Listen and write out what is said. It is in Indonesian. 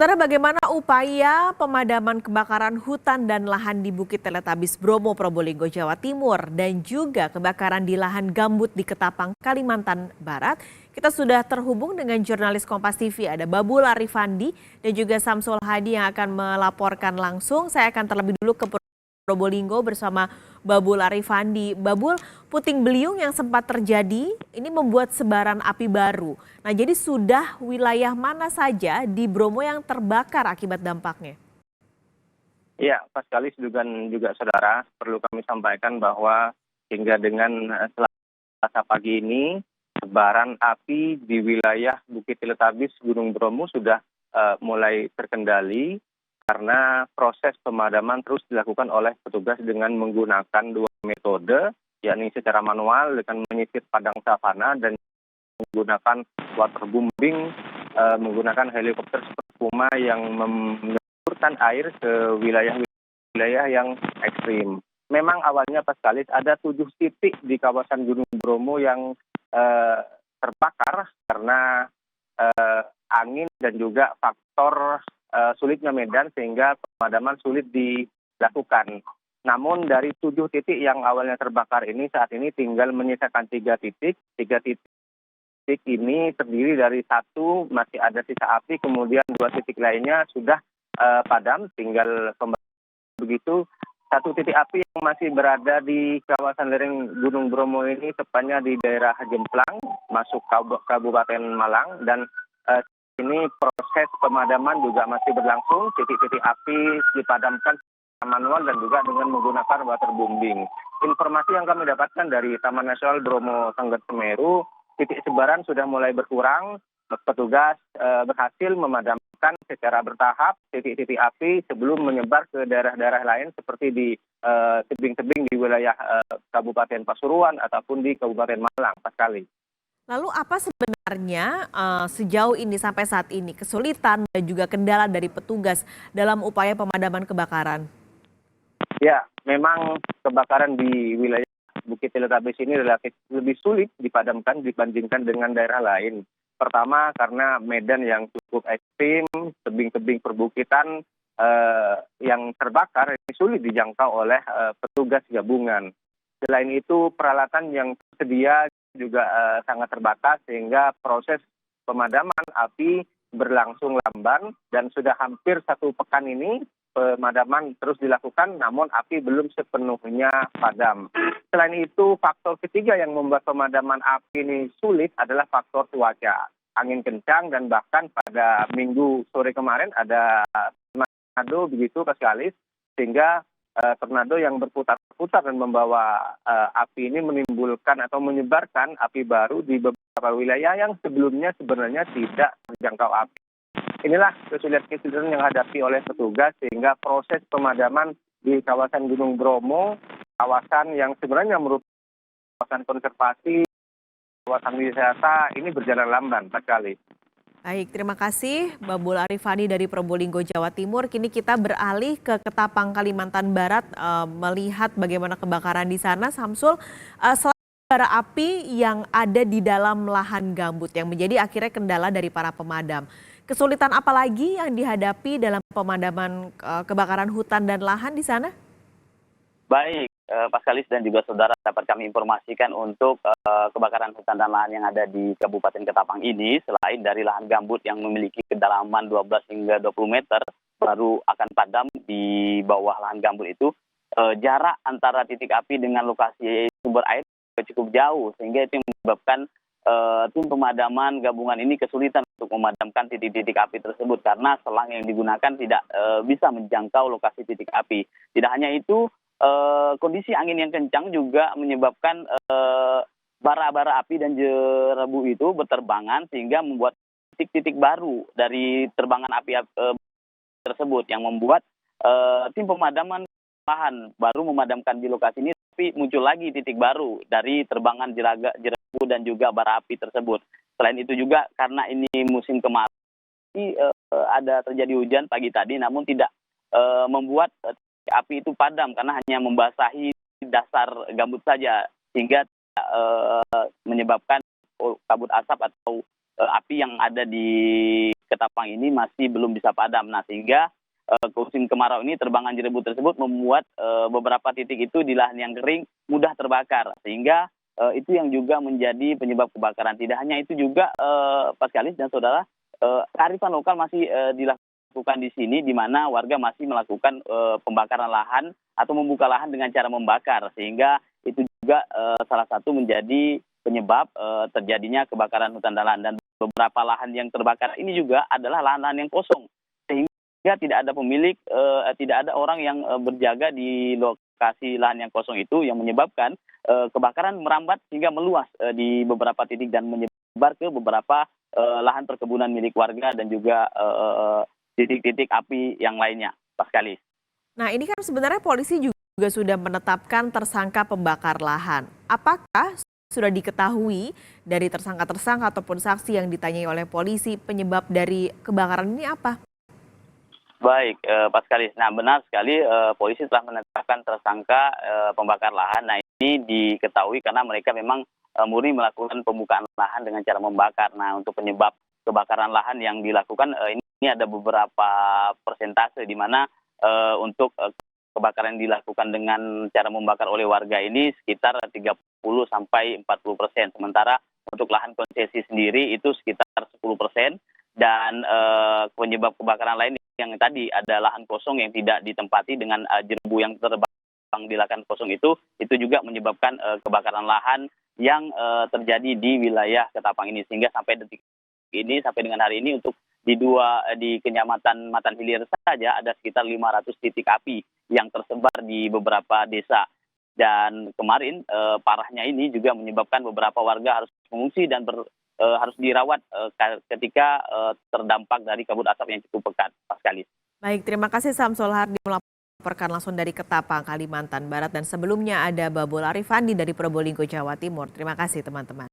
Saudara, bagaimana upaya pemadaman kebakaran hutan dan lahan di Bukit Teletabis Bromo, Probolinggo, Jawa Timur, dan juga kebakaran di lahan gambut di Ketapang, Kalimantan Barat? Kita sudah terhubung dengan jurnalis Kompas TV, ada Babul Arifandi dan juga Samsul Hadi yang akan melaporkan langsung. Saya akan terlebih dulu ke Probolinggo bersama Babul Arifandi. Babul, puting beliung yang sempat terjadi ini membuat sebaran api baru. Nah, jadi sudah wilayah mana saja di Bromo yang terbakar akibat dampaknya? Iya, pas sekali juga saudara, perlu kami sampaikan bahwa hingga dengan Selasa pagi ini, sebaran api di wilayah Bukit Teletabis Gunung Bromo sudah mulai terkendali karena proses pemadaman terus dilakukan oleh petugas dengan menggunakan dua metode, yakni secara manual dengan menyisir padang savana dan menggunakan waterbombing, menggunakan helikopter seperti Puma yang menyemprotkan air ke wilayah yang ekstrim. Memang awalnya Paskalis ada 7 titik di kawasan Gunung Bromo yang terbakar karena angin dan juga faktor sulitnya medan sehingga pemadaman sulit dilakukan. Namun dari 7 titik yang awalnya terbakar ini saat ini tinggal menyisakan 3 titik. 3 titik ini terdiri dari 1 masih ada sisa api, kemudian 2 titik lainnya sudah padam, tinggal begitu. 1 titik api yang masih berada di kawasan lereng Gunung Bromo ini tepatnya di daerah Jemplang, masuk Kabupaten Malang, dan ini proses pemadaman juga masih berlangsung. Titik-titik api dipadamkan manual dan juga dengan menggunakan waterbombing. Informasi yang kami dapatkan dari Taman Nasional Bromo Tengger Semeru, titik sebaran sudah mulai berkurang. Petugas berhasil memadamkan secara bertahap titik-titik api sebelum menyebar ke daerah-daerah lain seperti di tebing-tebing di wilayah Kabupaten Pasuruan ataupun di Kabupaten Malang. Paskali. Lalu apa sebenarnya sejauh ini sampai saat ini kesulitan dan juga kendala dari petugas dalam upaya pemadaman kebakaran? Ya, memang kebakaran di wilayah Bukit Teletabis ini relatif lebih sulit dipadamkan dibandingkan dengan daerah lain. Pertama karena medan yang cukup ekstrim, tebing-tebing perbukitan yang terbakar ini sulit dijangkau oleh petugas gabungan. Selain itu peralatan yang tersedia juga sangat terbatas sehingga proses pemadaman api berlangsung lamban dan sudah hampir 1 pekan ini pemadaman terus dilakukan namun api belum sepenuhnya padam. Selain itu faktor ketiga yang membuat pemadaman api ini sulit adalah faktor cuaca. Angin kencang dan bahkan pada Minggu sore kemarin ada tornado begitu Paskalis, sehingga tornado yang berputar-putar dan membawa api ini menimbulkan atau menyebarkan api baru di beberapa wilayah yang sebelumnya sebenarnya tidak terjangkau api. Inilah kesulitan yang dihadapi oleh petugas sehingga proses pemadaman di kawasan Gunung Bromo, kawasan yang sebenarnya merupakan kawasan konservasi, kawasan wisata ini berjalan lamban sekali. Baik, terima kasih Babul Arifani dari Probolinggo, Jawa Timur. Kini kita beralih ke Ketapang, Kalimantan Barat, melihat bagaimana kebakaran di sana. Samsul, selain bara api yang ada di dalam lahan gambut yang menjadi akhirnya kendala dari para pemadam. Kesulitan apa lagi yang dihadapi dalam pemadaman kebakaran hutan dan lahan di sana? Baik, Paskalis dan juga saudara, dapat kami informasikan untuk kebakaran hutan dan lahan yang ada di Kabupaten Ketapang ini, selain dari lahan gambut yang memiliki kedalaman 12 hingga 20 meter, baru akan padam di bawah lahan gambut itu, jarak antara titik api dengan lokasi sumber air cukup jauh, sehingga itu yang menyebabkan tim pemadaman gabungan ini kesulitan untuk memadamkan titik-titik api tersebut, karena selang yang digunakan tidak bisa menjangkau lokasi titik api. Tidak hanya itu, kondisi angin yang kencang juga menyebabkan bara-bara api dan jerebu itu berterbangan sehingga membuat titik-titik baru dari terbangan api tersebut yang membuat tim pemadaman lahan baru memadamkan di lokasi ini, tapi muncul lagi titik baru dari terbangan jerebu dan juga bara api tersebut. Selain itu juga karena ini musim kemarau, ada terjadi hujan pagi tadi namun tidak membuat api itu padam karena hanya membasahi dasar gambut saja sehingga menyebabkan kabut asap atau api yang ada di Ketapang ini masih belum bisa padam. Nah, sehingga musim kemarau ini terbangan jerebu tersebut membuat beberapa titik itu di lahan yang kering mudah terbakar. Sehingga itu yang juga menjadi penyebab kebakaran. Tidak hanya itu juga, Paskalis dan saudara, kearifan lokal masih dilakukan di sini, di mana warga masih melakukan pembakaran lahan atau membuka lahan dengan cara membakar. Sehingga itu juga salah satu menjadi penyebab terjadinya kebakaran hutan dan lahan. Dan beberapa lahan yang terbakar ini juga adalah lahan-lahan yang kosong. Sehingga tidak ada pemilik, tidak ada orang yang berjaga di lokasi lahan yang kosong itu, yang menyebabkan kebakaran merambat hingga meluas di beberapa titik dan menyebar ke beberapa lahan perkebunan milik warga dan juga titik-titik api yang lainnya, Paskalis. Nah, ini kan sebenarnya polisi juga sudah menetapkan tersangka pembakar lahan. Apakah sudah diketahui dari tersangka-tersangka ataupun saksi yang ditanyai oleh polisi penyebab dari kebakaran ini apa? Baik, Paskalis. Nah, benar sekali polisi telah menetapkan tersangka pembakar lahan. Nah, ini diketahui karena mereka memang murni melakukan pembukaan lahan dengan cara membakar. Nah, untuk penyebab kebakaran lahan yang dilakukan ini ada beberapa persentase di mana untuk kebakaran yang dilakukan dengan cara membakar oleh warga ini sekitar 30 sampai 40%. Sementara untuk lahan konsesi sendiri itu sekitar 10%. Dan penyebab kebakaran lain yang tadi ada lahan kosong yang tidak ditempati dengan jerebu yang terbang di lahan kosong itu juga menyebabkan kebakaran lahan yang terjadi di wilayah Ketapang ini. Sehingga sampai detik ini, sampai dengan hari ini, untuk di Kecamatan Matan Hilir saja ada sekitar 500 titik api yang tersebar di beberapa desa. Dan kemarin parahnya ini juga menyebabkan beberapa warga harus mengungsi dan harus dirawat ketika terdampak dari kabut asap yang cukup pekat, Paskalis. Baik, terima kasih Samsul Hardi melaporkan langsung dari Ketapang, Kalimantan Barat. Dan sebelumnya ada Babul Arifandi dari Probolinggo, Jawa Timur. Terima kasih teman-teman.